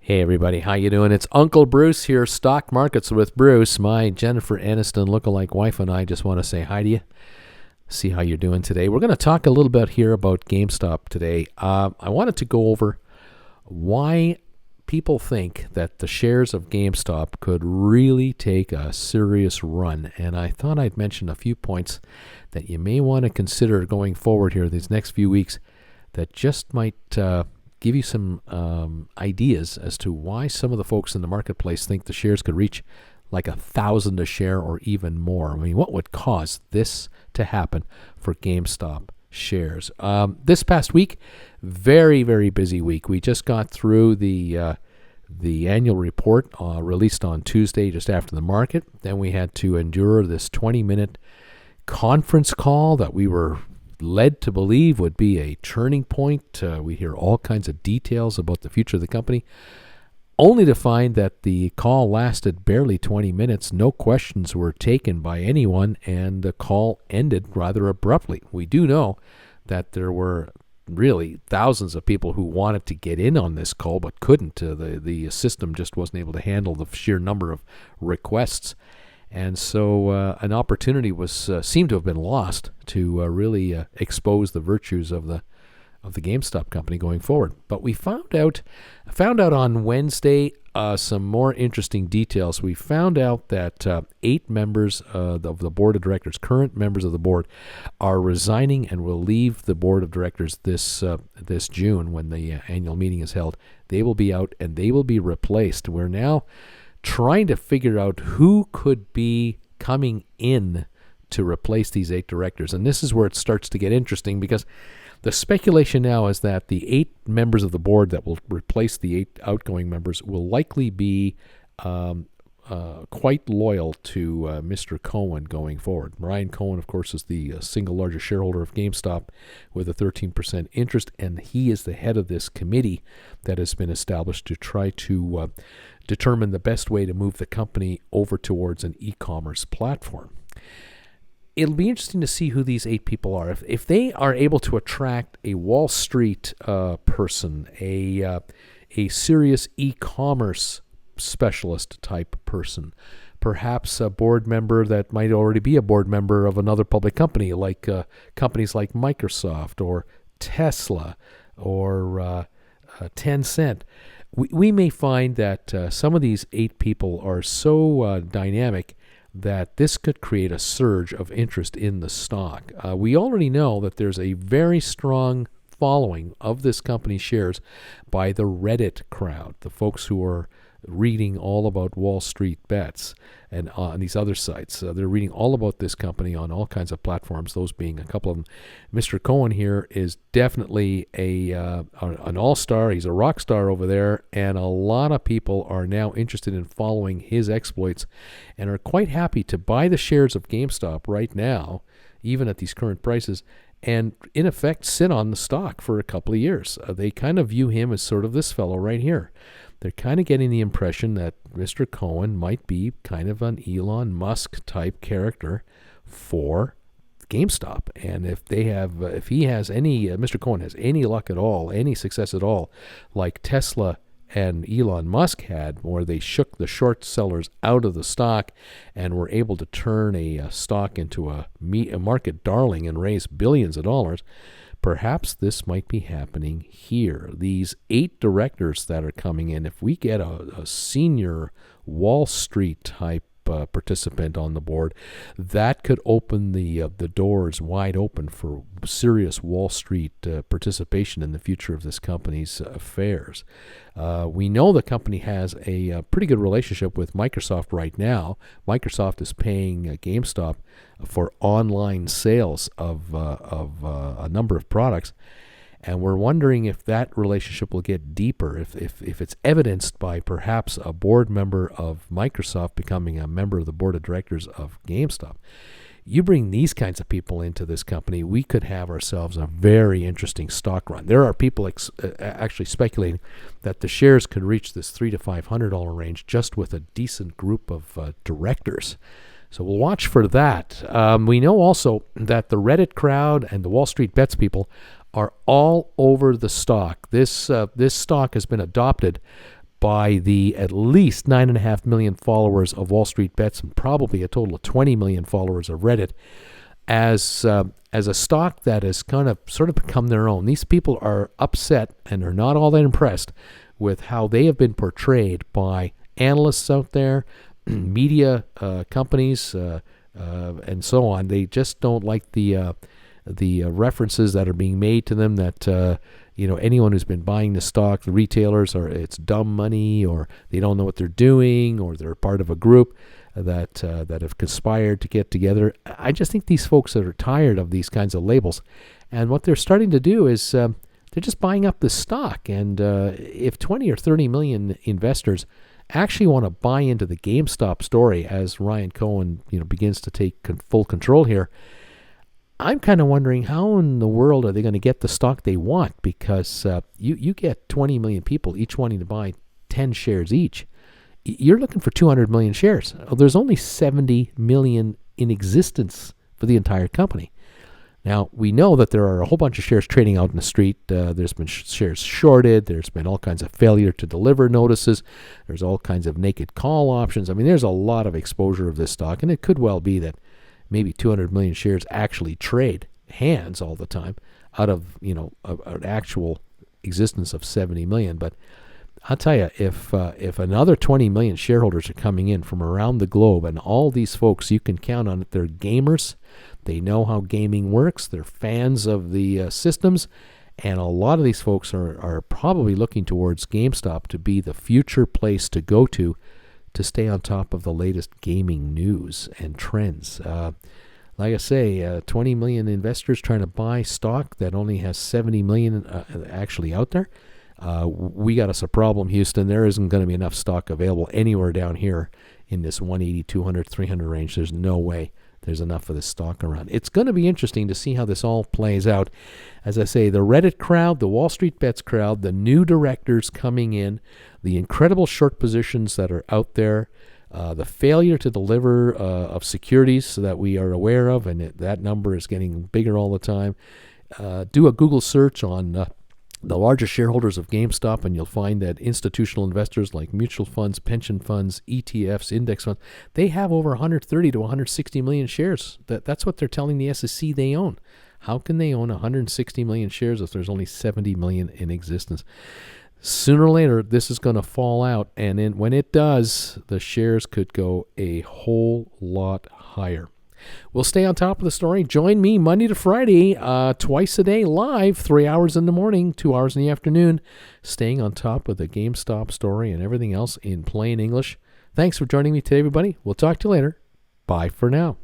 Hey everybody, how you doing? It's Uncle Bruce here, Stock Markets with Bruce. My Jennifer Aniston lookalike wife and I just want to say hi to you, see how you're doing today. We're going to talk a little bit here about GameStop today. I wanted to go over why people think that the shares of GameStop could really take a serious run. And I thought I'd mention a few points that you may want to consider going forward here these next few weeks that just might give you some ideas as to why some of the folks in the marketplace think the shares could reach like $1,000 a share or even more. I mean, what would cause this to happen for GameStop shares? This past week, very, very busy week. We just got through the annual report released on Tuesday just after the market. Then we had to endure this 20-minute conference call that we were led to believe would be a turning point. We hear all kinds of details about the future of the company, only to find that the call lasted barely 20 minutes. No questions were taken by anyone, and the call ended rather abruptly. We do know that there were really thousands of people who wanted to get in on this call but couldn't. The system just wasn't able to handle the sheer number of requests. And so an opportunity seemed to have been lost to really expose the virtues of the GameStop company going forward. But we found out on Wednesday some more interesting details. We found out that 8 members of the board of directors, current members of the board, are resigning and will leave the board of directors this June when the annual meeting is held. They will be out and they will be replaced. We're now trying to figure out who could be coming in to replace these 8 directors. And this is where it starts to get interesting, because the speculation now is that the 8 members of the board that will replace the 8 outgoing members will likely be quite loyal to Mr. Cohen going forward. Ryan Cohen, of course, is the single largest shareholder of GameStop with a 13% interest, and he is the head of this committee that has been established to try to determine the best way to move the company over towards an e-commerce platform. It'll be interesting to see who these 8 people are. If they are able to attract a Wall Street person, a serious e-commerce specialist type person, perhaps a board member that might already be a board member of another public company, like companies like Microsoft or Tesla or Tencent, we may find that some of these 8 people are so dynamic that this could create a surge of interest in the stock. We already know that there's a very strong following of this company's shares by the Reddit crowd, the folks who are reading all about Wall Street Bets and on these other sites. They're reading all about this company on all kinds of platforms, those being a couple of them. Mr. Cohen here is definitely an all-star. He's a rock star over there, and a lot of people are now interested in following his exploits and are quite happy to buy the shares of GameStop right now, even at these current prices, and in effect sit on the stock for a couple of years. They kind of view him as sort of this fellow right here. They're kind of getting the impression that Mr. Cohen might be kind of an Elon Musk type character for GameStop. And if Mr. Cohen has any luck at all, any success at all, like Tesla and Elon Musk had, where they shook the short sellers out of the stock and were able to turn a stock into a market darling and raise billions of dollars, perhaps this might be happening here. These 8 directors that are coming in, if we get a senior Wall Street type participant on the board, that could open the doors wide open for serious Wall Street participation in the future of this company's affairs. We know the company has a pretty good relationship with Microsoft right now. Microsoft is paying GameStop for online sales of a number of products. And we're wondering if that relationship will get deeper, if it's evidenced by perhaps a board member of Microsoft becoming a member of the board of directors of GameStop. You bring these kinds of people into this company, we could have ourselves a very interesting stock run. There are people actually speculating that the shares could reach this $300 to $500 range just with a decent group of directors. So we'll watch for that. We know also that the Reddit crowd and the Wall Street Bets people are all over the stock. This stock has been adopted by the at least 9.5 million followers of Wall Street Bets and probably a total of 20 million followers of Reddit as a stock that has sort of become their own. These people are upset and are not all that impressed with how they have been portrayed by analysts out there, media companies, and so on. They just don't like the references that are being made to them that anyone who's been buying the stock, the retailers, it's dumb money, or they don't know what they're doing, or they're part of a group that have conspired to get together. I just think these folks are tired of these kinds of labels, and what they're starting to do is they're just buying up the stock. And if 20 or 30 million investors actually want to buy into the GameStop story as Ryan Cohen begins to take full control here, I'm kind of wondering how in the world are they going to get the stock they want, because you get 20 million people each wanting to buy 10 shares each. You're looking for 200 million shares. There's only 70 million in existence for the entire company. Now, we know that there are a whole bunch of shares trading out in the street. There's been shares shorted. There's been all kinds of failure to deliver notices. There's all kinds of naked call options. I mean, there's a lot of exposure of this stock, and it could well be that maybe 200 million shares actually trade hands all the time out of, an actual existence of 70 million. But I'll tell you, if another 20 million shareholders are coming in from around the globe, and all these folks, you can count on it, they're gamers, they know how gaming works, they're fans of the systems, and a lot of these folks are probably looking towards GameStop to be the future place to go to stay on top of the latest gaming news and trends. Like I say, 20 million investors trying to buy stock that only has 70 million actually out there. We got us a problem, Houston. There isn't going to be enough stock available anywhere down here in this 180, 200, 300 range. There's no way there's enough of this stock around. It's going to be interesting to see how this all plays out. As I say, the Reddit crowd, the Wall Street Bets crowd, the new directors coming in, the incredible short positions that are out there, the failure to deliver of securities that we are aware of, and that number is getting bigger all the time. Do a Google search on the largest shareholders of GameStop, and you'll find that institutional investors like mutual funds, pension funds, ETFs, index funds, they have over 130 to 160 million shares. That's what they're telling the SEC they own. How can they own 160 million shares if there's only 70 million in existence? Sooner or later, this is going to fall out, and when it does, the shares could go a whole lot higher. We'll stay on top of the story. Join me Monday to Friday, twice a day, live, 3 hours in the morning, 2 hours in the afternoon, staying on top of the GameStop story and everything else in plain English. Thanks for joining me today, everybody. We'll talk to you later. Bye for now.